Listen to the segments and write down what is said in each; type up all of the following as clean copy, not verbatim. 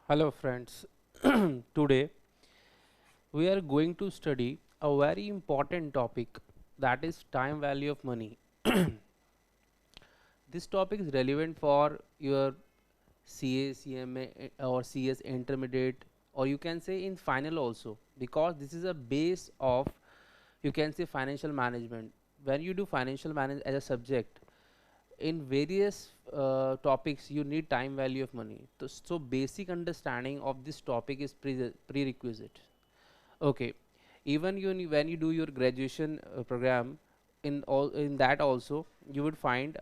Hello friends, today we are going to study a very important topic, that is time value of money. This topic is relevant for your CA, CMA or CS intermediate, or you can say in final also, because this is a base of, you can say, financial management. When you do financial management as a subject, in various topics you need time value of money. So basic understanding of this topic is prerequisite. Okay, even when you do your graduation program, in that also you would find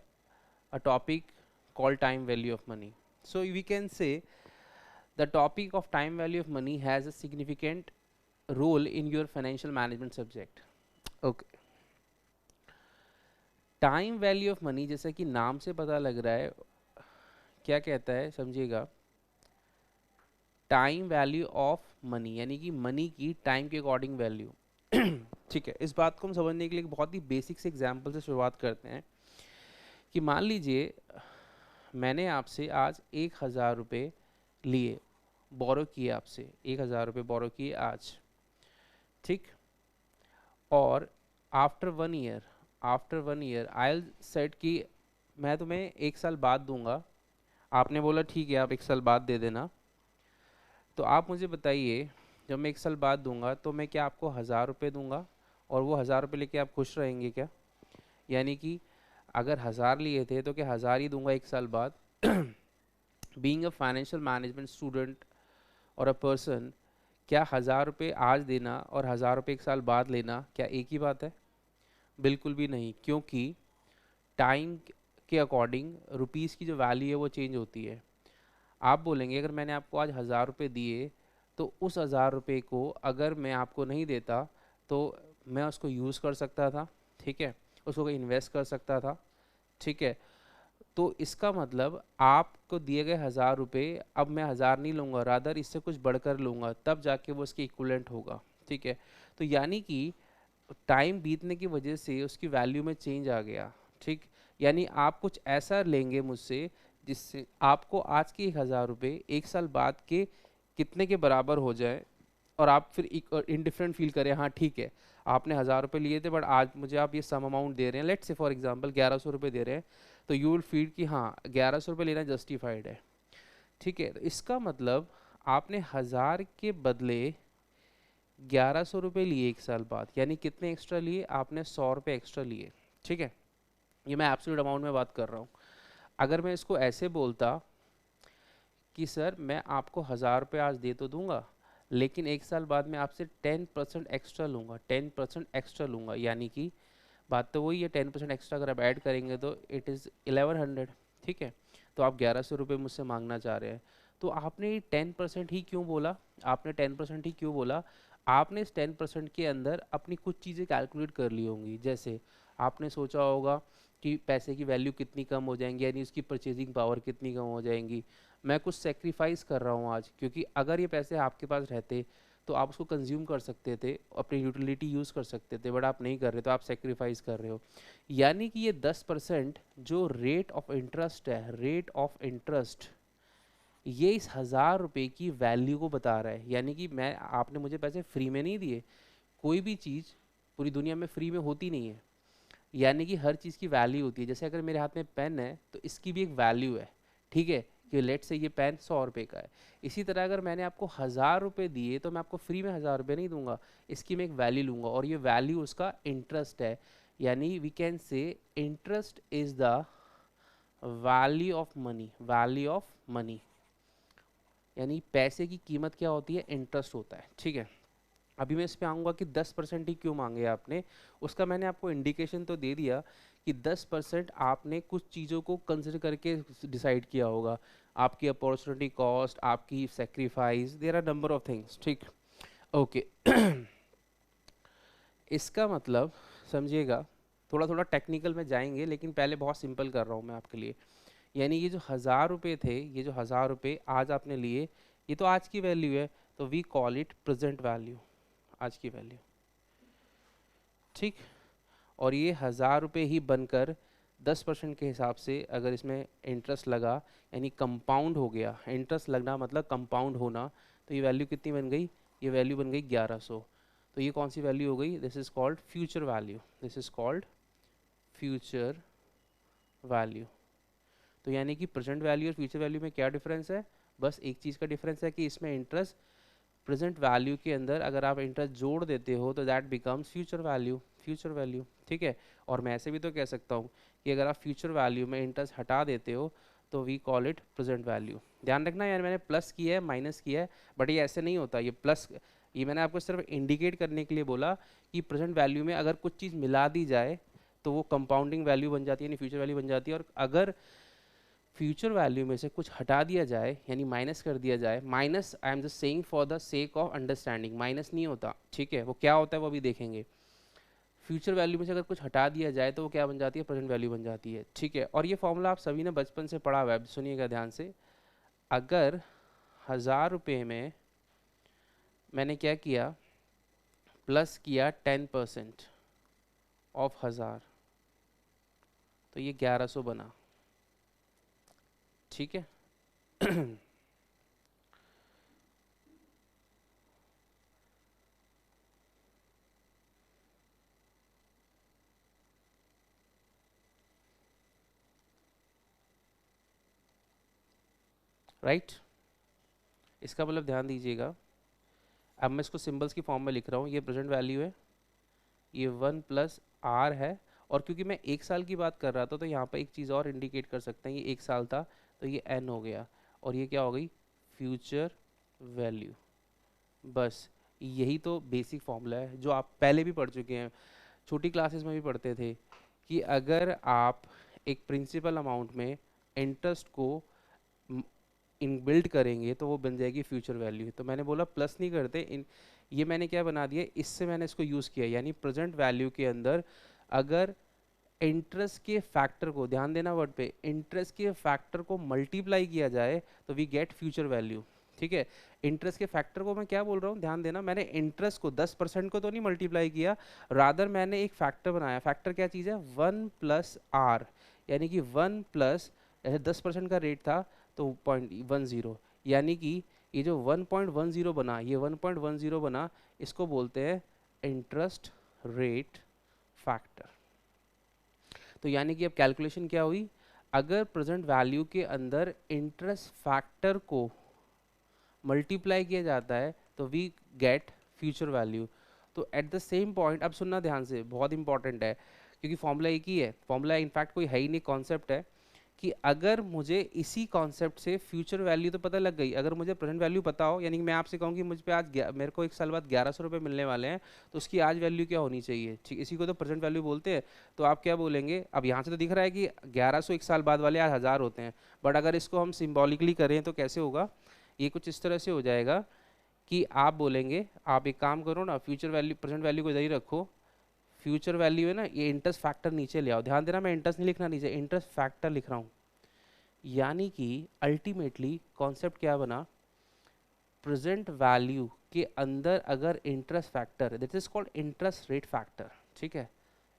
a topic called time value of money. So we can say the topic of time value of money has a significant role in your financial management subject. Okay, time value of money, जैसा कि नाम से पता लग रहा है, क्या कहता है समझिएगा, टाइम वैल्यू ऑफ मनी, यानी कि मनी की टाइम के अकॉर्डिंग वैल्यू। ठीक है, इस बात को हम समझने के लिए बहुत ही बेसिक से एग्जांपल से शुरुआत करते हैं कि मान लीजिए मैंने आपसे आज 1,000 रुपये लिए, बोरो किए, आपसे 1,000 रुपये बोरो किए आज, ठीक। और after one year I set कि मैं तुम्हें 1 साल बाद दूंगा। आपने बोला ठीक है, आप 1 साल बाद दे देना। तो आप मुझे बताइए, जब मैं 1 साल बाद दूंगा तो मैं क्या आपको 1,000 रुपये दूंगा और वो 1,000 रुपये लेके आप खुश रहेंगे क्या? यानी कि अगर 1,000 लिए थे तो क्या 1,000 ही दूंगा 1 साल बाद? Being a financial management student और अ पर्सन, क्या 1,000 रुपये आज देना और 1,000 रुपये 1 साल बाद लेना क्या एक ही बात है? बिल्कुल भी नहीं, क्योंकि टाइम के अकॉर्डिंग रुपीज़ की जो वैल्यू है वो चेंज होती है। आप बोलेंगे अगर मैंने आपको आज 1,000 रुपये दिए तो उस 1,000 रुपये को अगर मैं आपको नहीं देता तो मैं उसको यूज़ कर सकता था, ठीक है, उसको इन्वेस्ट कर सकता था, ठीक है। तो इसका मतलब आपको दिए गए 1,000 रुपये अब मैं 1,000 नहीं लूँगा, रादर इससे कुछ बढ़कर लूँगा, तब जाके वो उसके इक्वलेंट होगा, ठीक है। तो यानी कि टाइम बीतने की वजह से उसकी वैल्यू में चेंज आ गया, ठीक। यानी आप कुछ ऐसा लेंगे मुझसे जिससे आपको आज के 1,000 रुपये 1 साल बाद के कितने के बराबर हो जाए, और आप फिर इनडिफरेंट फील करें, हाँ ठीक है, आपने 1,000 रुपये लिए थे बट आज मुझे आप ये सम अमाउंट दे रहे हैं, लेट्स से फॉर एग्जांपल 1,100 रुपये दे रहे हैं, तो यू विल फील कि हाँ 1,100 रुपये लेना जस्टिफाइड है, ठीक है। तो इसका मतलब आपने 1,000 के बदले 1,100 रुपये लिए 1 साल बाद, यानी कितने एक्स्ट्रा लिए आपने? 100 रुपये एक्स्ट्रा लिए, ठीक है। ये मैं एब्सोल्यूट अमाउंट में बात कर रहा हूँ। अगर मैं इसको ऐसे बोलता कि सर मैं आपको 1,000 रुपये आज दे तो दूंगा, लेकिन 1 साल बाद मैं आपसे 10% एक्स्ट्रा लूँगा, 10% एक्स्ट्रा लूँगा, यानी कि बात तो वही है, 10% एक्स्ट्रा अगर आप ऐड करेंगे तो इट इज़ 1,100, ठीक है। तो आप 1,100 रुपये मुझसे मांगना चाह रहे हैं, तो आपने 10% ही क्यों बोला? आपने 10% ही क्यों बोला? आपने इस 10% के अंदर अपनी कुछ चीज़ें कैलकुलेट कर ली होंगी, जैसे आपने सोचा होगा कि पैसे की वैल्यू कितनी कम हो जाएंगी, यानी उसकी परचेजिंग पावर कितनी कम हो जाएंगी। मैं कुछ सेक्रीफाइस कर रहा हूँ आज, क्योंकि अगर ये पैसे आपके पास रहते तो आप उसको कंज्यूम कर सकते थे, अपनी यूटिलिटी यूज़ कर सकते थे, बट आप नहीं कर रहे, तो आप सेक्रीफाइस कर रहे हो। यानी कि ये 10% जो रेट ऑफ इंटरेस्ट है, रेट ऑफ इंटरेस्ट, ये इस 1,000 रुपये की वैल्यू को बता रहा है। यानी कि मैं, आपने मुझे पैसे फ्री में नहीं दिए, कोई भी चीज़ पूरी दुनिया में फ्री में होती नहीं है, यानी कि हर चीज़ की वैल्यू होती है। जैसे अगर मेरे हाथ में पेन है तो इसकी भी एक वैल्यू है, ठीक है, कि लेट से ये पेन 100 रुपये का है। इसी तरह अगर मैंने आपको 1,000 रुपये दिए तो मैं आपको फ्री में 1,000 रुपये नहीं दूंगा, इसकी मैं एक वैल्यू लूँगा, और ये वैल्यू उसका इंटरेस्ट है। यानी we can say interest is the value of money, value of money, यानी पैसे की कीमत क्या होती है? इंटरेस्ट होता है, ठीक है। अभी मैं इस पे आऊँगा कि 10% ही क्यों मांगे आपने, उसका मैंने आपको इंडिकेशन तो दे दिया कि 10% आपने कुछ चीज़ों को कंसिडर करके डिसाइड किया होगा, आपकी अपॉर्चुनिटी कॉस्ट, आपकी sacrifice, there are number of things, ठीक। ओके। इसका मतलब समझिएगा, थोड़ा थोड़ा टेक्निकल में जाएंगे, लेकिन पहले बहुत सिंपल कर रहा हूँ मैं आपके लिए। यानी ये जो 1,000 रुपये थे, ये जो 1,000 रुपये आज आपने लिए, ये तो आज की वैल्यू है, तो we call it present value, आज की वैल्यू, ठीक। और ये 1,000 रुपये ही बनकर 10% के हिसाब से अगर इसमें इंटरेस्ट लगा, यानी कंपाउंड हो गया, इंटरेस्ट लगना मतलब कंपाउंड होना, तो ये वैल्यू कितनी बन गई, ये वैल्यू बन गई 1100। तो ये कौन सी वैल्यू हो गई, this is called future value, this is called future value. तो यानी कि प्रेजेंट वैल्यू और फ्यूचर वैल्यू में क्या डिफरेंस है, बस एक चीज़ का डिफरेंस है कि इसमें इंटरेस्ट प्रेजेंट वैल्यू के अंदर अगर आप इंटरेस्ट जोड़ देते हो तो that becomes future value, future value, ठीक है। और मैं ऐसे भी तो कह सकता हूँ कि अगर आप फ्यूचर वैल्यू में इंटरेस्ट हटा देते हो तो we call it present value. ध्यान रखना यार, मैंने प्लस किया है माइनस किया है, बट ये ऐसे नहीं होता, ये प्लस, ये मैंने आपको सिर्फ इंडिकेट करने के लिए बोला कि प्रेजेंट वैल्यू में अगर कुछ चीज़ मिला दी जाए तो वो कंपाउंडिंग वैल्यू बन जाती है, यानी फ्यूचर वैल्यू बन जाती है। और अगर फ्यूचर वैल्यू में से कुछ हटा दिया जाए यानी माइनस कर दिया जाए, minus I am just saying for the sake of understanding, minus नहीं होता, ठीक है, वो क्या होता है वो भी देखेंगे। फ्यूचर वैल्यू में से अगर कुछ हटा दिया जाए तो वो क्या बन जाती है, प्रेजेंट वैल्यू बन जाती है, ठीक है। और ये फॉर्मूला आप सभी ने बचपन से पढ़ा हुआ है, सुनिएगा ध्यान से। अगर 1000 रुपये में मैंने क्या किया, प्लस किया 10% ऑफ 1000, तो ये 1100 बना, ठीक है। राइट, इसका मतलब ध्यान दीजिएगा, अब मैं इसको सिंबल्स की फॉर्म में लिख रहा हूँ, ये प्रेजेंट वैल्यू है, ये 1 + r है। और क्योंकि मैं एक साल की बात कर रहा था तो यहाँ पर एक चीज़ और इंडिकेट कर सकते हैं, ये एक साल था तो ये n हो गया, और ये क्या हो गई, फ्यूचर वैल्यू। बस यही तो बेसिक फॉर्मूला है जो आप पहले भी पढ़ चुके हैं, छोटी क्लासेस में भी पढ़ते थे, कि अगर आप एक प्रिंसिपल अमाउंट में इंटरेस्ट को इन बिल्ड करेंगे तो वो बन जाएगी फ्यूचर वैल्यू। तो मैंने बोला प्लस नहीं करते, इन ये मैंने क्या बना दिया, इससे मैंने इसको यूज़ किया, यानी प्रेजेंट वैल्यू के अंदर अगर इंटरेस्ट के फैक्टर को, ध्यान देना वर्ड पे, इंटरेस्ट के फैक्टर को मल्टीप्लाई किया जाए तो वी गेट फ्यूचर वैल्यू, ठीक है। इंटरेस्ट के फैक्टर को मैं क्या बोल रहा हूँ, ध्यान देना, मैंने इंटरेस्ट को 10% को तो नहीं मल्टीप्लाई किया, रादर मैंने एक फैक्टर बनाया। फैक्टर क्या चीज़ है, 1 + r, यानी कि 1 प्लस, जैसे 10% का रेट था तो 0.10, यानी कि ये जो 1.10 बना, ये 1.10 बना, इसको बोलते हैं इंटरेस्ट रेट फैक्टर। तो यानी कि अब कैलकुलेशन क्या हुई, अगर प्रेजेंट वैल्यू के अंदर इंटरेस्ट फैक्टर को मल्टीप्लाई किया जाता है तो वी गेट फ्यूचर वैल्यू। तो एट द सेम पॉइंट, अब सुनना ध्यान से, बहुत इंपॉर्टेंट है, क्योंकि फॉर्मूला एक ही है, फॉर्मूला इनफैक्ट कोई है ही नहीं, कॉन्सेप्ट है कि अगर मुझे इसी कॉन्सेप्ट से फ्यूचर वैल्यू तो पता लग गई, अगर मुझे प्रेजेंट वैल्यू पता हो, यानी कि मैं आपसे कहूँ कि मुझ पे आज मेरे को एक साल बाद 1100 रुपये मिलने वाले हैं, तो उसकी आज वैल्यू क्या होनी चाहिए, ठीक, इसी को तो प्रेजेंट वैल्यू बोलते हैं। तो आप क्या बोलेंगे, अब यहाँ से तो दिख रहा है कि 1100 एक साल बाद वाले आज 1000 होते हैं, बट अगर इसको हम सिम्बॉलिकली करें तो कैसे होगा, ये कुछ इस तरह से हो जाएगा कि आप बोलेंगे, आप एक काम करो ना, फ्यूचर वैल्यू प्रेजेंट वैल्यू को इधर ही रखो, फ्यूचर वैल्यू है ना, ये इंटरेस्ट फैक्टर नीचे ले आओ, ध्यान देना मैं इंटरेस्ट नहीं लिखना नीचे, इंटरेस्ट फैक्टर लिख रहा हूँ। यानी कि अल्टीमेटली कॉन्सेप्ट क्या बना, प्रेजेंट वैल्यू के अंदर अगर interest factor, this is called interest rate factor, ठीक है,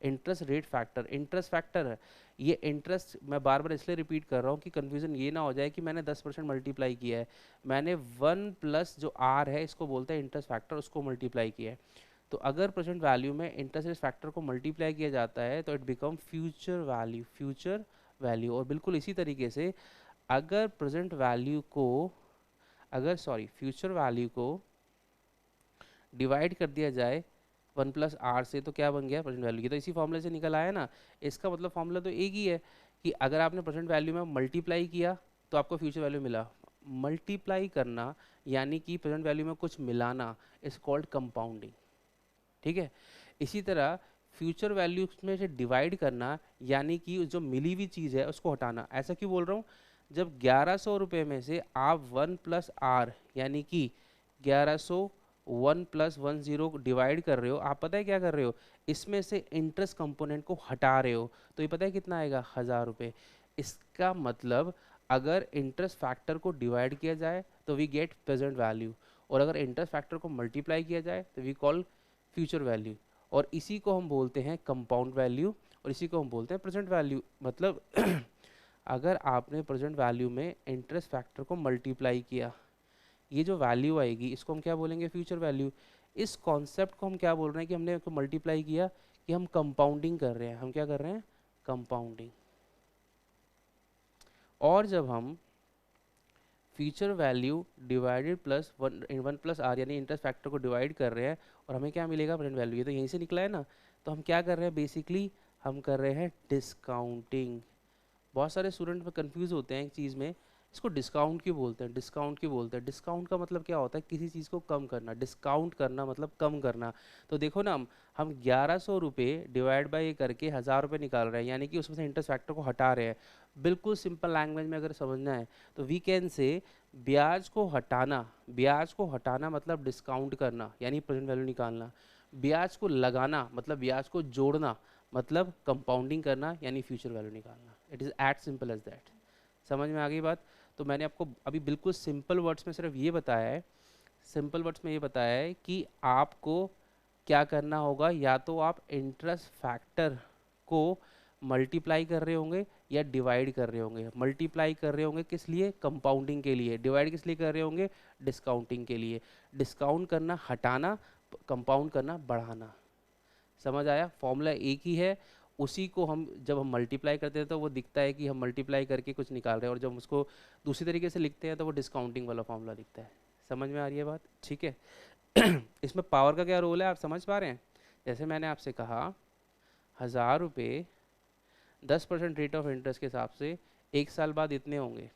interest rate factor, interest factor है ये। इंटरेस्ट मैं बार बार इसलिए रिपीट कर रहा हूँ कि कंफ्यूजन ये ना हो जाए कि मैंने 10% मल्टीप्लाई किया है, मैंने 1 प्लस जो आर है इसको बोलते हैं इंटरेस्ट फैक्टर, उसको मल्टीप्लाई किया है। तो अगर प्रेजेंट वैल्यू में इंटरेस्ट रेट फैक्टर को मल्टीप्लाई किया जाता है तो it become future value, future value. और बिल्कुल इसी तरीके से अगर प्रेजेंट वैल्यू को, अगर सॉरी फ्यूचर वैल्यू को डिवाइड कर दिया जाए 1 + r से तो क्या बन गया, प्रेजेंट वैल्यू। ये तो इसी फॉर्मूले से निकल आया ना, इसका मतलब फॉर्मूला तो एक ही है कि अगर आपने प्रेजेंट वैल्यू में मल्टीप्लाई किया तो आपको फ्यूचर वैल्यू मिला। मल्टीप्लाई करना यानी कि प्रेजेंट वैल्यू में कुछ मिलाना इज कॉल्ड कंपाउंडिंग, ठीक है। इसी तरह फ्यूचर वैल्यू में से डिवाइड करना यानी कि जो मिली हुई चीज़ है उसको हटाना। ऐसा क्यों बोल रहा हूँ, जब 1100 रुपये में से आप 1 + r यानी कि 1100 1 + 10 डिवाइड कर रहे हो, आप पता है क्या कर रहे हो, इसमें से इंटरेस्ट कंपोनेंट को हटा रहे हो, तो ये पता है कितना आएगा, 1000 रुपये। इसका मतलब अगर इंटरेस्ट फैक्टर को डिवाइड किया जाए तो वी गेट प्रेजेंट वैल्यू, और अगर इंटरेस्ट फैक्टर को मल्टीप्लाई किया जाए तो वी कॉल फ्यूचर वैल्यू, और इसी को हम बोलते हैं कंपाउंड वैल्यू। और इसी को हम बोलते हैं प्रेजेंट वैल्यू। मतलब अगर आपने प्रेजेंट वैल्यू में इंटरेस्ट फैक्टर को मल्टीप्लाई किया, ये जो वैल्यू आएगी इसको हम क्या बोलेंगे, फ्यूचर वैल्यू। इस कॉन्सेप्ट को हम क्या बोल रहे हैं कि हमने इसको मल्टीप्लाई किया, कि हम कंपाउंडिंग कर रहे हैं। हम क्या कर रहे हैं, कंपाउंडिंग। और जब हम future value divided plus one plus R यानी इंटरेस्ट फैक्टर को डिवाइड कर रहे हैं और हमें क्या मिलेगा, प्रेजेंट वैल्यू। ये तो यहीं से निकला है ना। तो हम क्या कर रहे हैं, बेसिकली हम कर रहे हैं डिस्काउंटिंग। बहुत सारे स्टूडेंट में कंफ्यूज होते हैं एक चीज़ में, इसको डिस्काउंट क्यों बोलते हैं, डिस्काउंट क्यों बोलते हैं। डिस्काउंट का मतलब क्या होता है, किसी चीज़ को कम करना। डिस्काउंट करना मतलब कम करना। तो देखो ना, हम 1100 रुपये डिवाइड बाई करके 1000 रुपये निकाल रहे हैं, यानी कि उसमें से इंटरेस्ट फैक्टर को हटा रहे हैं। बिल्कुल सिंपल लैंग्वेज में अगर समझना है तो वी कैन से ब्याज को हटाना। ब्याज को हटाना मतलब डिस्काउंट करना यानी प्रेजेंट वैल्यू निकालना। ब्याज को लगाना मतलब ब्याज को जोड़ना, मतलब कंपाउंडिंग करना यानी फ्यूचर वैल्यू निकालना। It is as simple as that. समझ में आ गई बात। तो मैंने आपको अभी बिल्कुल सिंपल वर्ड्स में सिर्फ ये बताया है, सिंपल वर्ड्स में ये बताया है कि आपको क्या करना होगा। या तो आप इंटरेस्ट फैक्टर को मल्टीप्लाई कर रहे होंगे या डिवाइड कर रहे होंगे। मल्टीप्लाई कर रहे होंगे किस लिए, कंपाउंडिंग के लिए। डिवाइड किस लिए कर रहे होंगे, डिस्काउंटिंग के लिए। डिस्काउंट करना हटाना, कंपाउंड करना बढ़ाना। समझ आया, फॉर्मूला एक ही है। उसी को हम जब हम मल्टीप्लाई करते हैं तो वो दिखता है कि हम मल्टीप्लाई करके कुछ निकाल रहे हैं, और जब उसको दूसरी तरीके से लिखते हैं तो वो डिस्काउंटिंग वाला फॉर्मूला दिखता है। समझ में आ रही है बात, ठीक है। इसमें पावर का क्या रोल है, आप समझ पा रहे हैं। जैसे मैंने आपसे कहा 1000 रुपये 10% रेट ऑफ इंटरेस्ट के हिसाब से 1 साल बाद इतने होंगे,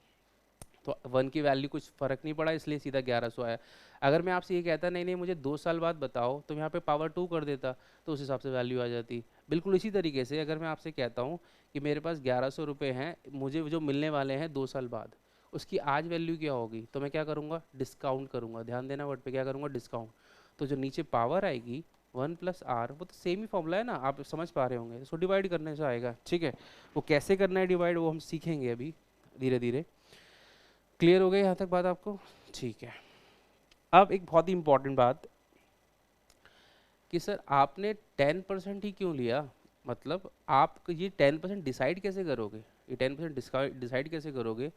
तो 1 की वैल्यू कुछ फ़र्क नहीं पड़ा, इसलिए सीधा 1100 आया। अगर मैं आपसे ये कहता नहीं नहीं मुझे 2 साल बाद बताओ, तो यहाँ पे पावर 2 कर देता, तो उस हिसाब से वैल्यू आ जाती। बिल्कुल इसी तरीके से अगर मैं आपसे कहता हूँ कि मेरे पास 1100 रुपये हैं, मुझे जो मिलने वाले हैं 2 साल बाद, उसकी आज वैल्यू क्या होगी, तो मैं क्या करूँगा, डिस्काउंट करूँगा। ध्यान देना वर्ड पे, क्या करूँगा, डिस्काउंट। तो जो नीचे पावर आएगी 1 + r, वो तो सेम ही फॉर्मूला है ना, आप समझ पा रहे होंगे। इसको डिवाइड करने से आएगा, ठीक है। वो कैसे करना है डिवाइड, वो हम सीखेंगे अभी धीरे धीरे। क्लियर हो गया यहाँ तक बात आपको, ठीक है। अब एक बहुत ही इंपॉर्टेंट बात कि सर आपने 10% ही क्यों लिया, मतलब आप ये 10% डिसाइड कैसे करोगे, ये 10% डिसाइड कैसे करोगे।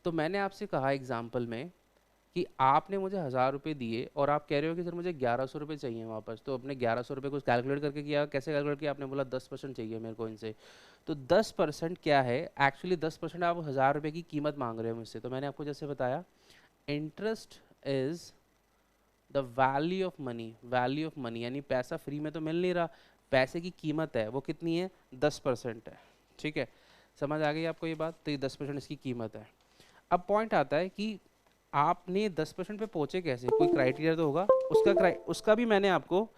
तो मैंने आपसे कहा एग्जाम्पल में कि आपने मुझे 1000 रुपये दिए और आप कह रहे हो कि सर मुझे 1100 रुपये चाहिए वापस। तो अपने 1100 रुपये को कैलकुलेट करके किया, कैसे कैलकुलेट किया, आपने बोला 10% चाहिए मेरे को इनसे। तो 10% क्या है, एक्चुअली 10% आप 1000 रुपये की कीमत मांग रहे हो मुझसे। तो मैंने आपको जैसे बताया, interest is the value of money. Value of money यानी पैसा फ्री में तो मिल नहीं रहा, पैसे की कीमत है, वो कितनी है, 10% है, ठीक है। समझ आ गई आपको ये बात, तो ये 10% इसकी कीमत है। अब पॉइंट आता है कि आपने 10% पे पहुंचे कैसे, कोई क्राइटेरिया तो होगा उसका भी मैंने आपको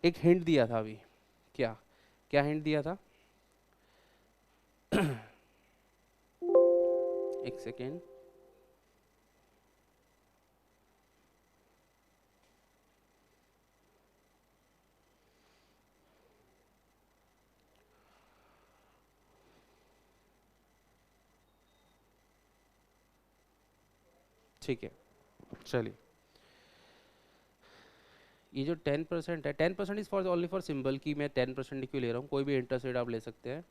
एक हिंट दिया था अभी। क्या क्या हिंट दिया था, एक सेकेंड। ठीक है, चलिए। ये जो 10% है, 10% is for only for symbol, कि मैं 10% क्यों ले रहा हूँ, कोई भी इंटरेस्ट रेट आप ले सकते हैं।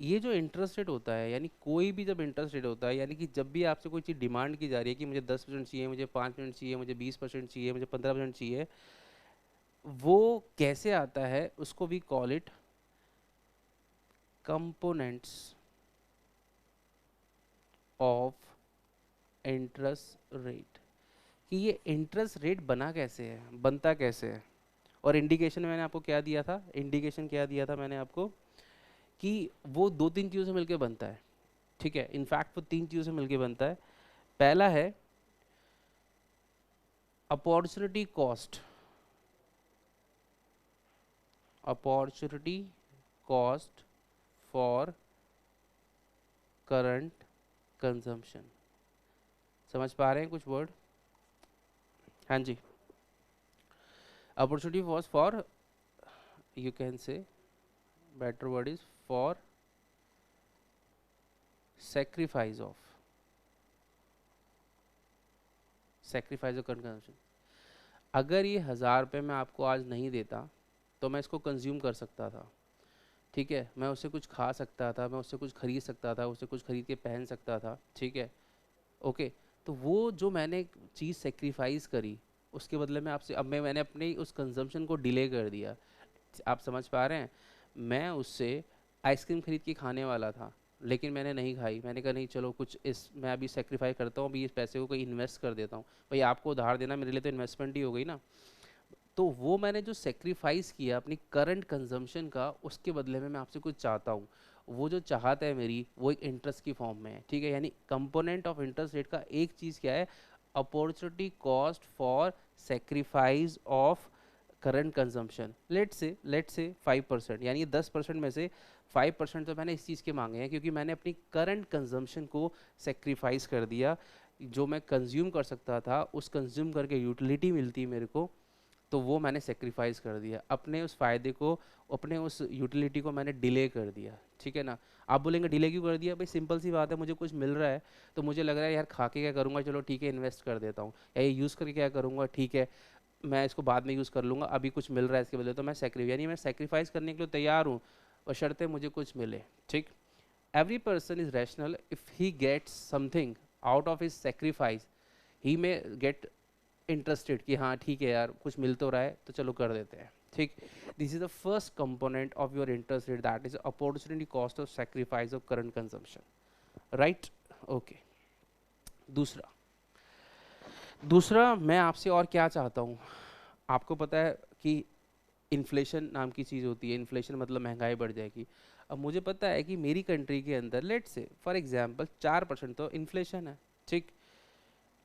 ये जो इंटरेस्ट रेट होता है, यानी कोई भी जब इंटरेस्ट रेट होता है, यानी कि जब भी आपसे कोई चीज़ डिमांड की जा रही है कि मुझे 10% चाहिए, मुझे 5% चाहिए, मुझे 20% चाहिए, मुझे 15% चाहिए, वो कैसे आता है, उसको we call it components of interest rate. कि ये इंटरेस्ट रेट बना कैसे है, बनता कैसे है। और इंडिकेशन मैंने आपको क्या दिया था, इंडिकेशन क्या दिया था मैंने आपको, कि वो 2-3 चीज़ों से मिलके बनता है, ठीक है। इनफैक्ट वो 3 चीज़ों से मिलके बनता है। पहला है opportunity cost. Opportunity cost for current consumption. समझ पा रहे हैं कुछ वर्ड, हाँ जी। Opportunity cost for, you can say better word is for sacrifice of sacrifice of consumption। अगर ये 1000 रुपये मैं आपको आज नहीं देता तो मैं इसको कंज्यूम कर सकता था, ठीक है, मैं उससे कुछ खा सकता था, मैं उससे कुछ खरीद सकता था, उससे कुछ खरीद के पहन सकता था, ठीक है, ओके। तो वो जो मैंने चीज़ सेक्रीफाइस करी, उसके बदले में आपसे अब मैंने अपने उस कंजम्पशन को डिले कर दिया। आप समझ पा रहे हैं? मैं उससे आइसक्रीम खरीद के खाने वाला था, लेकिन मैंने नहीं खाई। मैंने कहा नहीं, चलो कुछ इस मैं अभी सेक्रीफाइस करता हूँ, अभी इस पैसे को कहीं इन्वेस्ट कर देता हूँ। भाई आपको उधार देना मेरे लिए तो इन्वेस्टमेंट ही हो गई ना। तो वो मैंने जो सेक्रीफाइस किया अपनी करंट कंजम्पशन का, उसके बदले में मैं आपसे कुछ चाहता हूँ। वो जो चाहत है मेरी, वो एक इंटरेस्ट की फॉर्म में है, ठीक है। यानी कंपोनेंट ऑफ इंटरेस्ट रेट का एक चीज़ क्या है? Opportunity cost for sacrifice of current consumption. Let's say 5%, यानी ये 10% में से 5% तो मैंने इस चीज़ के मांगे हैं क्योंकि मैंने अपनी करंट कंजम्पशन को सेक्रीफाइस कर दिया। जो मैं कंज्यूम कर सकता था, उस कंज्यूम करके यूटिलिटी मिलती मेरे को, तो वो मैंने सेक्रीफाइस कर दिया। अपने उस फ़ायदे को, अपने उस यूटिलिटी को मैंने डिले कर दिया, ठीक है ना। आप बोलेंगे डिले क्यों कर दिया? भाई सिंपल सी बात है, मुझे कुछ मिल रहा है तो मुझे लग रहा है यार खा के क्या करूँगा, चलो ठीक है इन्वेस्ट कर देता हूँ, या ये यूज़ करके क्या करूँगा, ठीक है मैं इसको बाद में यूज़ कर लूँगा, अभी कुछ मिल रहा है इसके बदले, तो यानी मैं सेक्रीफाइस करने के लिए तैयार हूँ, बशर्ते मुझे कुछ मिले, ठीक। Every person is rational if he gets something out of his sacrifice, he may get interested कि हाँ ठीक है यार कुछ मिल तो रहा है तो चलो कर देते हैं, ठीक। This is the first component of your interest rate, that is opportunity cost of sacrifice of current consumption, right, okay. दूसरा दूसरा मैं आपसे और क्या चाहता हूँ? आपको पता है कि इन्फ्लेशन नाम की चीज़ होती है, इन्फ्लेशन मतलब महंगाई बढ़ जाएगी। अब मुझे पता है कि मेरी कंट्री के अंदर लेट्स से फॉर एग्जांपल 4% तो इन्फ्लेशन है, ठीक।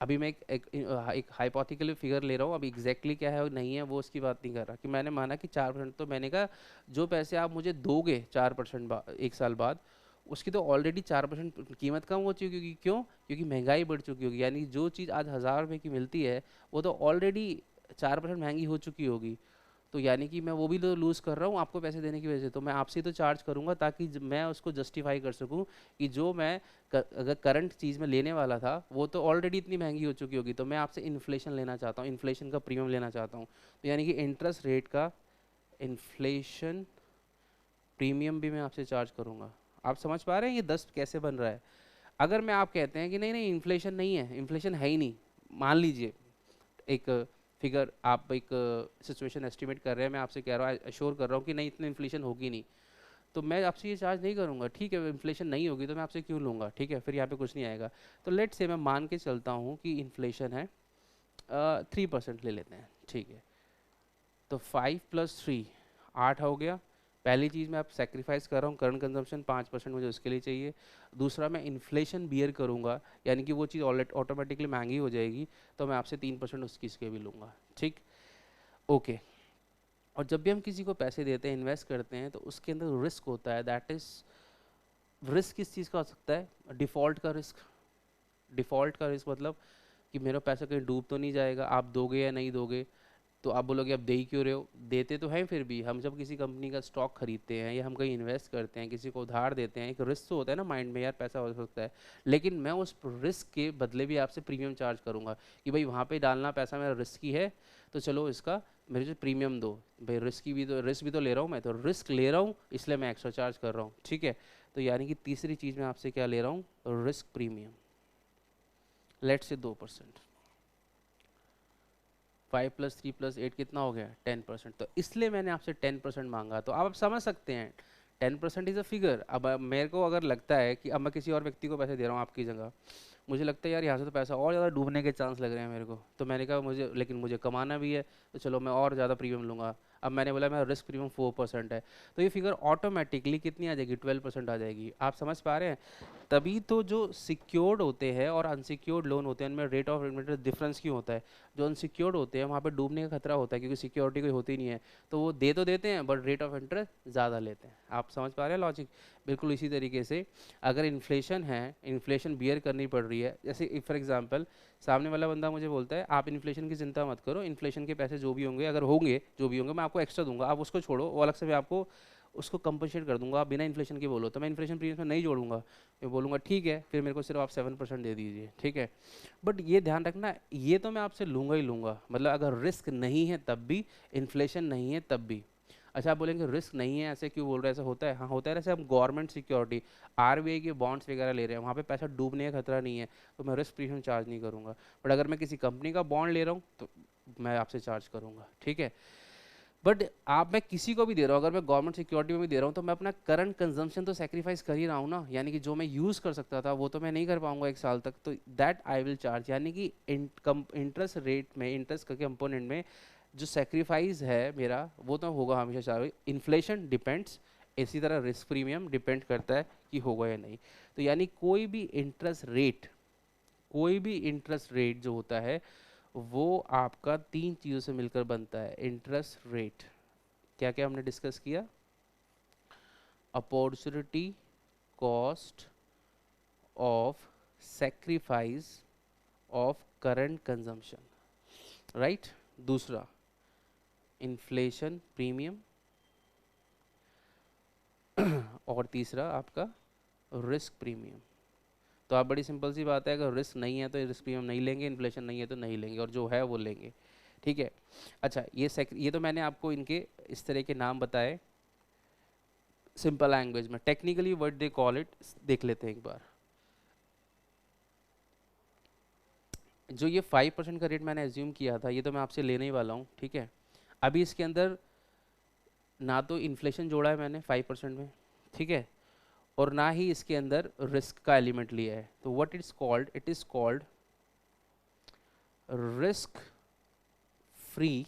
अभी मैं एक हाइपोथेटिकल फिगर ले रहा हूँ, अभी एग्जैक्टली क्या है और नहीं है वो उसकी बात नहीं कर रहा, कि मैंने माना कि 4%, तो मैंने कहा जो पैसे आप मुझे दोगे 4% एक साल बाद, उसकी तो ऑलरेडी 4% कीमत कम हो चुकी होगी। क्यों? क्योंकि महंगाई बढ़ चुकी होगी। यानी जो चीज़ आज 1000 रुपये की मिलती है, वो तो ऑलरेडी 4% महंगी हो चुकी होगी। तो यानी कि मैं वो भी तो लूज़ कर रहा हूँ आपको पैसे देने की वजह से, तो मैं आपसे तो चार्ज करूँगा ताकि मैं उसको जस्टिफाई कर सकूँ कि जो मैं अगर करंट चीज़ में लेने वाला था वो तो ऑलरेडी इतनी महंगी हो चुकी होगी, तो मैं आपसे इन्फ्लेशन लेना चाहता हूँ, इन्फ्लेशन का प्रीमियम लेना चाहता हूँ। तो यानी कि इंटरेस्ट रेट का इन्फ्लेशन प्रीमियम भी मैं आपसे चार्ज करूँगा। आप समझ पा रहे हैं ये 10 कैसे बन रहा है? अगर मैं आप कहते हैं कि नहीं नहीं इन्फ्लेशन नहीं है, इन्फ्लेशन है ही नहीं, मान लीजिए एक फिगर, आप एक सिचुएशन एस्टिमेट कर रहे हैं, मैं आपसे कह रहा हूँ, अश्योर कर रहा हूँ कि नहीं इतनी इन्फ्लेशन होगी नहीं, तो मैं आपसे ये चार्ज नहीं करूँगा, ठीक है। इन्फ्लेशन नहीं होगी तो मैं आपसे क्यों लूँगा, ठीक है, फिर यहाँ पे कुछ नहीं आएगा। तो लेट से मैं मान के चलता हूँ कि इन्फ्लेशन है 3% ले लेते हैं, ठीक है। तो 5 + 3 8 हो गया। पहली चीज़ मैं आप सेक्रीफाइस कर रहा हूँ, करंट कंजम्पशन 5% मुझे उसके लिए चाहिए। दूसरा मैं इन्फ्लेशन बियर करूँगा, यानी कि वो चीज़ ऑटोमेटिकली महंगी हो जाएगी, तो मैं आपसे 3% उसकी इसके भी लूँगा, ठीक, ओके। और जब भी हम किसी को पैसे देते हैं, इन्वेस्ट करते हैं, तो उसके अंदर रिस्क होता है, दैट इज़ रिस्क किस चीज़ का हो सकता है? डिफ़ॉल्ट का रिस्क। डिफ़ॉल्ट का रिस्क मतलब कि मेरा पैसा कहीं डूब तो नहीं जाएगा, आप दोगे या नहीं दोगे। तो आप बोलोगे आप दे ही क्यों रहे हो? देते तो हैं, फिर भी हम जब किसी कंपनी का स्टॉक खरीदते हैं या हम कहीं इन्वेस्ट करते हैं, किसी को उधार देते हैं, एक रिस्क तो होता है ना माइंड में, यार पैसा हो सकता है। लेकिन मैं उस रिस्क के बदले भी आपसे प्रीमियम चार्ज करूंगा कि भाई वहाँ पे डालना पैसा मेरा रिस्की है, तो चलो इसका मेरे से प्रीमियम दो। भाई रिस्क भी तो ले रहा हूँ, मैं तो रिस्क ले रहा हूँ, इसलिए मैं एक्स्ट्रा चार्ज कर रहा हूँ, ठीक है। तो यानी कि तीसरी चीज़ मैं आपसे क्या ले रहा हूँ? Risk premium. लेट से 2%, 5 + 3 + 8 कितना हो गया? 10%। तो इसलिए मैंने आपसे 10% मांगा। तो आप समझ सकते हैं 10% इज़ अ फिगर। अब मेरे को अगर लगता है कि अब मैं किसी और व्यक्ति को पैसे दे रहा हूँ आपकी जगह, मुझे लगता है यार यहाँ से तो पैसा और ज़्यादा डूबने के चांस लग रहे हैं मेरे को, तो मैंने कहा मुझे कमाना भी है, तो चलो मैं और ज़्यादा प्रीमियम लूँगा। अब मैंने बोला मेरा रिस्क प्रीमियम 4% है, तो ये फिगर ऑटोमेटिकली कितनी आ जाएगी? 12% आ जाएगी। आप समझ पा रहे हैं? तभी तो जो सिक्योर्ड होते हैं और अनसिक्योर्ड लोन होते हैं, उनमें रेट ऑफ इंटरेस्ट डिफरेंस क्यों होता है? जो अनसिक्योर्ड होते हैं वहाँ पे डूबने का खतरा होता है, क्योंकि सिक्योरिटी कोई होती नहीं है, तो वो दे तो देते हैं बट रेट ऑफ इंटरेस्ट ज़्यादा लेते हैं। आप समझ पा रहे हैं लॉजिक? बिल्कुल इसी तरीके से अगर इन्फ्लेशन है, इन्फ्लेशन बियर करनी पड़ रही है, जैसे फॉर एग्जांपल सामने वाला बंदा मुझे बोलता है आप इन्फ्लेशन की चिंता मत करो, इन्फ्लेशन के पैसे जो भी होंगे, अगर होंगे जो भी होंगे, मैं आपको एक्स्ट्रा दूंगा, आप उसको छोड़ो, वो अलग से मैं आपको उसको कंपनसेट कर दूंगा, आप बिना इन्फ्लेशन के बोलो, तो मैं इन्फ्लेशन प्रीमियम में नहीं जोड़ूंगा, मैं बोलूँगा ठीक है फिर मेरे को सिर्फ आप 7% दे दीजिए, ठीक है। बट ये ध्यान रखना, ये तो मैं आपसे लूँगा ही लूँगा, मतलब अगर रिस्क नहीं है तब भी, इन्फ्लेशन नहीं है तब भी। अच्छा, आप बोलेंगे रिस्क नहीं है, ऐसे क्यों बोल रहे हैं, ऐसा होता है? हाँ होता है। जैसे हम गवर्नमेंट सिक्योरिटी, आरबीआई के बॉन्ड्स वगैरह ले रहे हैं, वहाँ पे पैसा डूबने का खतरा नहीं है, तो मैं रिस्क प्रीमियम चार्ज नहीं करूँगा। बट अगर मैं किसी कंपनी का बॉन्ड ले रहा हूँ तो मैं आपसे चार्ज करूँगा, ठीक है। बट आप, मैं किसी को भी दे रहा हूँ, अगर मैं गवर्नमेंट सिक्योरिटी में भी दे रहा हूँ, तो मैं अपना करंट कंजम्पशन तो सेक्रीफाइस कर ही रहा हूँ ना, यानी कि जो मैं यूज़ कर सकता था वो तो मैं नहीं कर पाऊंगा 1 साल तक, तो दैट आई विल चार्ज। यानी कि इंटरेस्ट रेट में, इंटरेस्ट के कंपोनेंट में जो सेक्रीफाइस है मेरा, वो तो होगा हमेशा चार्ज। इन्फ्लेशन डिपेंड्स, इसी तरह रिस्क प्रीमियम डिपेंड करता है कि होगा या नहीं। तो यानी कोई भी इंटरेस्ट रेट जो होता है वो आपका 3 चीज़ों से मिलकर बनता है। इंटरेस्ट रेट, क्या क्या हमने डिस्कस किया? Opportunity cost of sacrifice of current consumption, right. दूसरा इन्फ्लेशन प्रीमियम, और तीसरा आपका रिस्क प्रीमियम। तो आप, बड़ी सिंपल सी बात है, अगर रिस्क नहीं है तो रिस्क प्रीमियम नहीं लेंगे, इन्फ्लेशन नहीं है तो नहीं लेंगे, और जो है वो लेंगे, ठीक है। अच्छा, ये तो मैंने आपको इनके इस तरह के नाम बताए सिंपल लैंग्वेज में। Technically what they call it देख लेते हैं एक बार। जो ये 5% का रेट मैंने एज्यूम किया था, ये तो मैं आपसे लेने ही वाला हूँ, ठीक है। अभी इसके अंदर ना तो इन्फ्लेशन जोड़ा है मैंने 5% में, ठीक है, और ना ही इसके अंदर रिस्क का एलिमेंट लिया है। तो what it is called risk free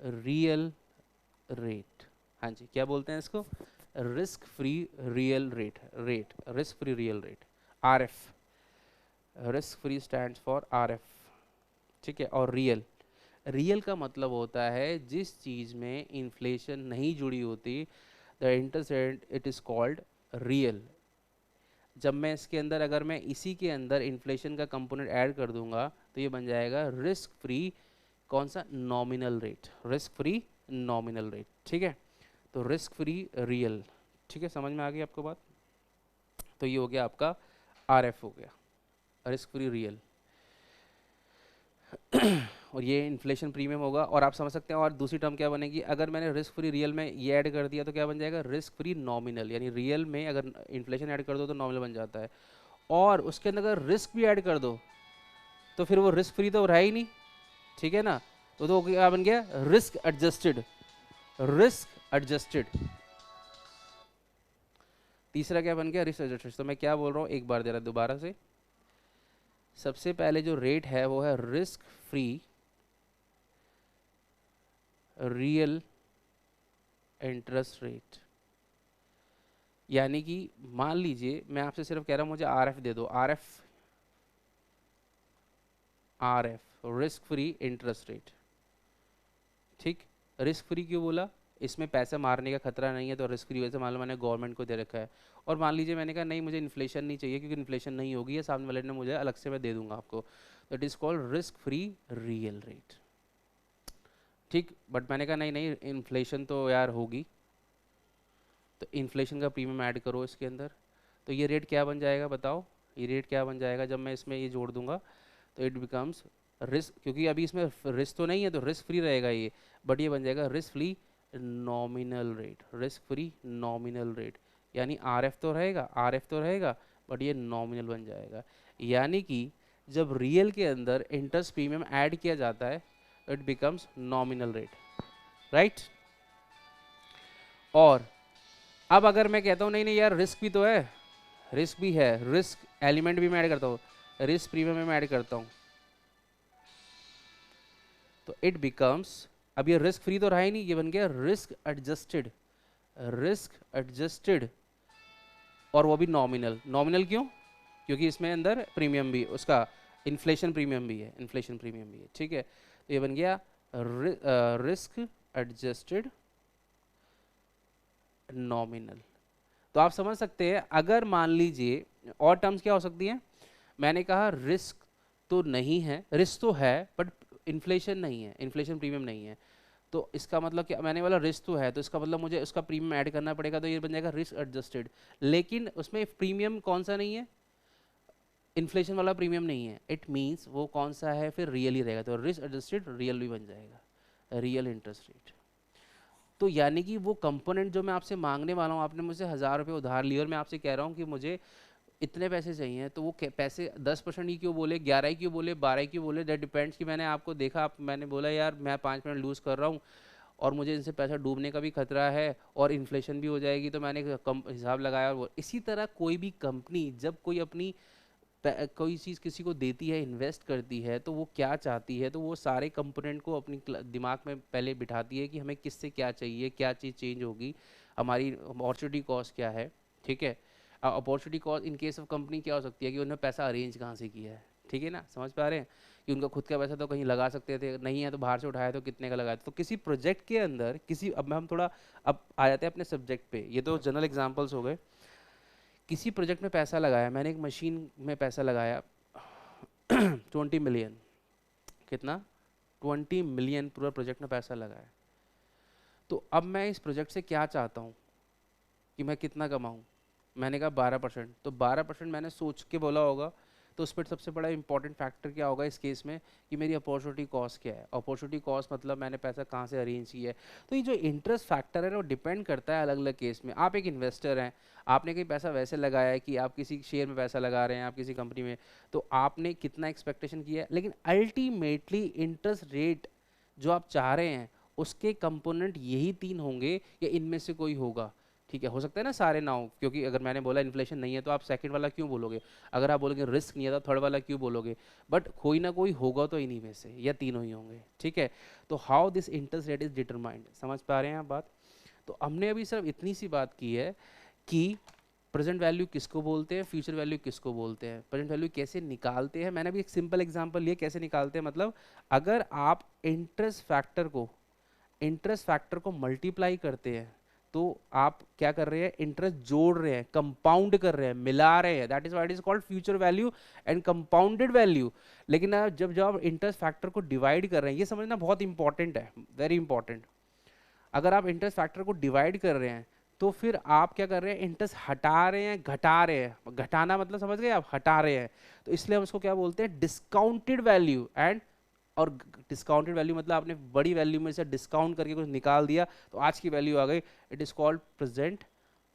real rate. हाँ जी, क्या बोलते हैं इसको? Risk free real risk free real rate, RF. Risk free stands for RF, ठीक है। और रियल का मतलब होता है जिस चीज़ में इन्फ्लेशन नहीं जुड़ी होती, the interest rate it is called real. जब मैं इसके अंदर, अगर मैं इसी के अंदर इन्फ्लेशन का कंपोनेंट ऐड कर दूंगा तो ये बन जाएगा रिस्क फ्री, कौन सा? Nominal rate, risk free nominal rate, ठीक है। तो रिस्क फ्री रियल, ठीक है, समझ में आ गई आपको बात? तो ये हो गया आपका आरएफ, हो गया रिस्क फ्री रियल। और ये इन्फ्लेशन प्रीमियम होगा। और आप समझ सकते हैं, और दूसरी टर्म क्या बनेगी, अगर मैंने रिस्क फ्री रियल में ये ऐड कर दिया तो क्या बन जाएगा? रिस्क फ्री नॉमिनल, यानी रियल में अगर इन्फ्लेशन ऐड कर दो तो नॉमिनल बन जाता है, और उसके अंदर अगर रिस्क भी ऐड कर दो तो फिर वो रिस्क फ्री तो रहा ही नहीं, ठीक है ना। तो क्या बन गया? Risk adjusted, risk adjusted. तीसरा क्या बन गया? Risk adjusted. तो मैं क्या बोल रहा हूँ, एक बार जरा दोबारा से। सबसे पहले जो रेट है वो है risk free real interest rate. यानी कि मान लीजिए मैं आपसे सिर्फ कह रहा हूं मुझे आरएफ दे दो, RF risk free interest rate, ठीक। रिस्क फ्री क्यों बोला? इसमें पैसा मारने का खतरा नहीं है, तो रिस्क फ्री वैसे मान लो मैंने गवर्नमेंट को दे रखा है। और मान लीजिए मैंने कहा नहीं, मुझे इन्फ्लेशन नहीं चाहिए, क्योंकि इन्फ्लेशन नहीं होगी, ये सामने वाले ने मुझे अलग से मैं दे दूंगा आपको, तो it is called risk free real rate, ठीक। बट मैंने कहा नहीं नहीं, इन्फ्लेशन तो यार होगी, तो इन्फ्लेशन का प्रीमियम ऐड करो इसके अंदर। तो ये रेट क्या बन जाएगा बताओ? ये रेट क्या बन जाएगा जब मैं इसमें ये जोड़ दूंगा? तो इट बिकम्स रिस्क, क्योंकि अभी इसमें रिस्क तो नहीं है तो रिस्क फ्री रहेगा ये, बट ये बन जाएगा risk free nominal rate, risk free nominal rate. यानी आरएफ तो रहेगा बट ये नॉमिनल बन जाएगा। यानी कि जब रियल के अंदर इंटरेस्ट प्रीमियम ऐड किया जाता है तो it becomes nominal rate, right. और अब अगर मैं कहता हूँ नहीं नहीं यार, रिस्क भी तो है, रिस्क भी है, रिस्क एलिमेंट भी मैं ऐड करता हूँ, रिस्क प्रीमियम में मैं ऐड करता हूँ, तो इट बिकम्स, अब ये रिस्क फ्री तो रहा ही नहीं, ये बन गया रिस्क एडजस्टेड, रिस्क एडजस्टेड, और वो भी नॉमिनल। नॉमिनल क्यों? क्योंकि इसमें अंदर प्रीमियम भी, उसका इन्फ्लेशन प्रीमियम भी है, इन्फ्लेशन प्रीमियम भी है, ठीक है। तो ये बन गया रिस्क एडजस्टेड नॉमिनल। तो आप समझ सकते हैं, अगर मान लीजिए, और टर्म्स क्या हो सकती हैं? मैंने कहा रिस्क तो नहीं है, रिस्क तो है बट इन्फ्लेशन नहीं है, इन्फ्लेशन प्रीमियम नहीं है, तो इसका मतलब क्या? मैंने बोला रिस्क तो है, तो इसका मतलब मुझे उसका प्रीमियम ऐड करना पड़ेगा, तो ये बन जाएगा रिस्क एडजस्टेड। लेकिन उसमें प्रीमियम कौन सा नहीं है? इन्फ्लेशन वाला प्रीमियम नहीं है। इट मीन्स वो कौन सा है? फिर रियल ही रहेगा, तो रिस्क एडजस्टेड रियल भी बन जाएगा, रियल इंटरेस्ट रेट। तो यानी कि वो कंपोनेंट जो मैं आपसे मांगने वाला हूँ, आपने मुझसे 1000 रुपये उधार लिए और मैं आपसे कह रहा हूँ कि मुझे इतने पैसे चाहिए, तो वो पैसे 10% ही क्यों बोले, 11 ही क्यों बोले, 12 ही क्यों बोले, दैट डिपेंड्स कि मैंने आपको देखा, आप मैंने बोला यार मैं 5 मिनट लूज़ कर रहा हूँ और मुझे इनसे पैसा डूबने का भी खतरा है और इन्फ्लेशन भी हो जाएगी, तो मैंने कम हिसाब लगाया। और वो इसी तरह कोई भी कंपनी जब कोई अपनी कोई चीज़ किसी को देती है, इन्वेस्ट करती है, तो वो क्या चाहती है, तो वो सारे कंपोनेंट को अपनी दिमाग में पहले बिठाती है कि हमें किससे क्या चाहिए, क्या चीज़ चेंज होगी, हमारी अपॉर्चुनिटी कॉस्ट क्या है। ठीक है, opportunity cost in case of company क्या हो सकती है कि उन्हें पैसा अरेंज कहाँ से किया है। ठीक है ना, समझ पा रहे हैं कि उनका खुद का पैसा तो कहीं लगा सकते थे, नहीं है तो बाहर से उठाया तो कितने का लगाया। तो किसी प्रोजेक्ट के अंदर किसी, अब हम थोड़ा अब आ जाते हैं अपने सब्जेक्ट पे, ये तो जनरल एग्जांपल्स हो गए। किसी प्रोजेक्ट में पैसा लगाया, मैंने एक मशीन में पैसा लगाया 20 मिलियन, कितना, 20 मिलियन पूरा प्रोजेक्ट में पैसा लगाया। तो अब मैं इस प्रोजेक्ट से क्या चाहता हूँ कि मैं कितना कमाऊँ, मैंने कहा 12%, तो 12% मैंने सोच के बोला होगा। तो उस पर सबसे बड़ा इंपॉर्टेंट फैक्टर क्या होगा इस केस में कि मेरी अपॉर्चुनिटी कॉस्ट क्या है। अपॉर्चुनिटी कॉस्ट मतलब मैंने पैसा कहाँ से अरेंज किया है। तो ये जो इंटरेस्ट फैक्टर है ना, वो डिपेंड करता है अलग अलग केस में। आप एक इन्वेस्टर हैं, आपने कहीं पैसा वैसे लगाया है कि आप किसी शेयर में पैसा लगा रहे हैं, आप किसी कंपनी में, तो आपने कितना एक्सपेक्टेशन किया है, लेकिन अल्टीमेटली इंटरेस्ट रेट जो आप चाह रहे हैं उसके कंपोनेंट यही 3 होंगे या इनमें से कोई होगा। ठीक है, हो सकता है ना सारे ना हो, क्योंकि अगर मैंने बोला इन्फ्लेशन नहीं है तो आप सेकंड वाला क्यों बोलोगे, अगर आप बोलोगे रिस्क नहीं है तो थर्ड वाला क्यों बोलोगे, बट कोई ना कोई होगा तो इन्हीं में से, या तीनों ही होंगे। ठीक है, तो how this interest rate is determined, समझ पा रहे हैं आप बात। तो हमने अभी सिर्फ इतनी सी बात की है कि प्रेजेंट वैल्यू किसको बोलते हैं, फ्यूचर वैल्यू किसको बोलते हैं, प्रेजेंट वैल्यू कैसे निकालते हैं। मैंने भी एक सिंपल एग्जांपल लिया कैसे निकालते हैं, मतलब अगर आप इंटरेस्ट फैक्टर को मल्टीप्लाई करते हैं तो आप क्या कर रहे हैं, इंटरेस्ट जोड़ रहे हैं, कंपाउंड कर रहे हैं, मिला रहे हैं, that is what is called future value and compounded value. लेकिन जब जब आप इंटरेस्ट फैक्टर को डिवाइड कर रहे हैं, ये समझना बहुत इंपॉर्टेंट है, वेरी इंपॉर्टेंट। अगर आप इंटरेस्ट फैक्टर को डिवाइड कर रहे हैं तो फिर आप क्या कर रहे हैं, इंटरेस्ट हटा रहे हैं, घटा रहे हैं। घटाना मतलब समझ गए आप, हटा रहे हैं, तो इसलिए हम उसको क्या बोलते हैं, डिस्काउंटेड वैल्यू। एंड और डिस्काउंटेड वैल्यू मतलब आपने बड़ी वैल्यू में से डिस्काउंट करके कुछ निकाल दिया तो आज की वैल्यू आ गई, it is called present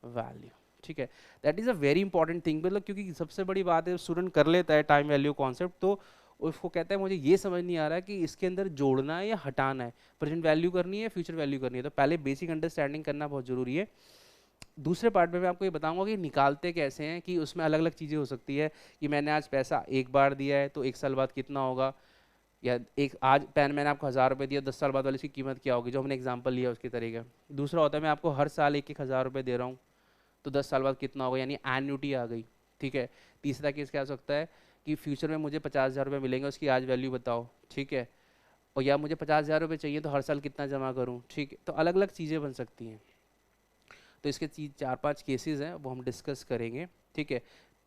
value. ठीक है, that is a very important thing, मतलब क्योंकि सबसे बड़ी बात है स्टूडेंट कर लेता है टाइम वैल्यू कॉन्सेप्ट, तो उसको कहता है मुझे ये समझ नहीं आ रहा है कि इसके अंदर जोड़ना है या हटाना है, प्रेजेंट वैल्यू करनी है, फ्यूचर वैल्यू करनी है। तो पहले बेसिक अंडरस्टैंडिंग करना बहुत जरूरी है। दूसरे पार्ट में मैं आपको ये बताऊंगा कि निकालते कैसे हैं, कि उसमें अलग अलग चीज़ें हो सकती है कि मैंने आज पैसा एक बार दिया है तो 1 साल बाद कितना होगा, या एक आज पेन मैंने आपको 1000 रुपये दिया, 10 साल बाद वाली इसकी कीमत क्या होगी, जो हमने एग्जांपल लिया उसके तरीके। दूसरा होता है मैं आपको हर साल 1-1000 रुपये दे रहा हूँ तो 10 साल बाद कितना होगा, यानी एन्युटी आ गई। ठीक है, तीसरा केस क्या हो सकता है कि फ्यूचर में मुझे 50,000 रुपये मिलेंगे, उसकी आज वैल्यू बताओ। ठीक है, और या मुझे 50,000 रुपये चाहिए तो हर साल कितना जमा करूँ। ठीक है, तो अलग अलग चीज़ें बन सकती हैं। तो इसके 4-5 केसेस हैं वो हम डिस्कस करेंगे। ठीक है,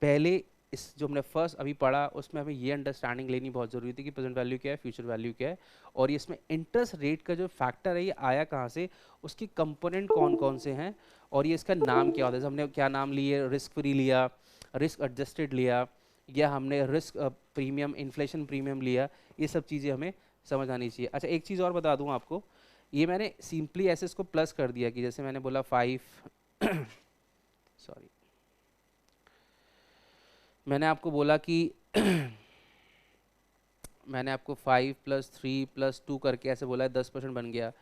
पहले इस जो हमने फर्स्ट अभी पढ़ा उसमें हमें ये अंडरस्टैंडिंग लेनी बहुत ज़रूरी थी कि प्रेजेंट वैल्यू क्या है, फ्यूचर वैल्यू क्या है, और ये इसमें इंटरेस्ट रेट का जो फैक्टर है ये आया कहाँ से, उसके कंपोनेंट कौन कौन से हैं, और ये इसका नाम क्या होता है। हमने क्या नाम लिए, रिस्क फ्री लिया, रिस्क एडजस्टेड लिया, या हमने रिस्क प्रीमियम, इन्फ्लेशन प्रीमियम लिया, ये सब चीज़ें हमें समझ आनी चाहिए। अच्छा, एक चीज़ और बता दूँ आपको, ये मैंने सिंपली ऐसे इसको प्लस कर दिया कि जैसे मैंने बोला 5 सॉरी, मैंने आपको बोला कि मैंने आपको 5+3+2 करके ऐसे बोला है, 10% बन गया।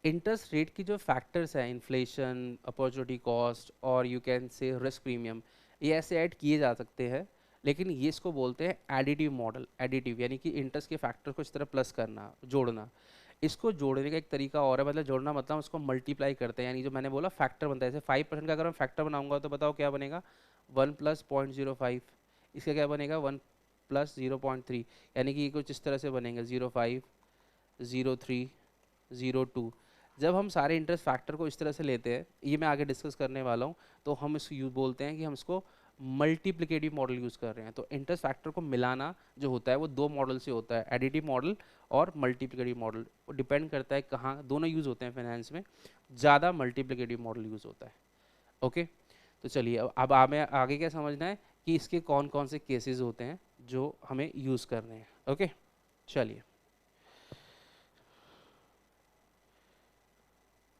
इंटरेस्ट रेट की जो फैक्टर्स हैं, इन्फ्लेशन, अपॉर्चुनिटी कॉस्ट और यू कैन से रिस्क प्रीमियम, ये ऐसे ऐड किए जा सकते हैं, लेकिन ये इसको बोलते हैं एडिटिव मॉडल। एडिटिव यानी कि इंटरेस्ट के फैक्टर को इस तरह प्लस करना, जोड़ना। इसको जोड़ने का एक तरीका और है, मतलब जोड़ना मतलब उसको मल्टीप्लाई करते हैं, यानी जो मैंने बोला फैक्टर बनता है, जैसे 5% का अगर मैं फैक्टर बनाऊंगा तो बताओ क्या बनेगा, 1+0.05। इसका क्या बनेगा, 1+0.3, यानी कि कुछ इस तरह से बनेगा, 0.5, 0.3, 0.2। जब हम सारे इंटरेस्ट फैक्टर को इस तरह से लेते हैं, ये मैं आगे डिस्कस करने वाला हूँ, तो हम इसको यूज बोलते हैं कि हम इसको मल्टीप्लिकेटिव मॉडल यूज़ कर रहे हैं। तो इंटरेस्ट फैक्टर को मिलाना जो होता है वो 2 मॉडल से होता है, एडिटिव मॉडल और मल्टीप्लिकेटिव मॉडल। वो डिपेंड करता है कहाँ, दोनों यूज़ होते हैं फाइनेंस में, ज़्यादा मल्टीप्लिकेटिव मॉडल यूज़ होता है। ओके, तो चलिए अब हमें आगे क्या समझना है कि इसके कौन कौन से केसेस होते हैं जो हमें यूज़ करने हैं। ओके, चलिए।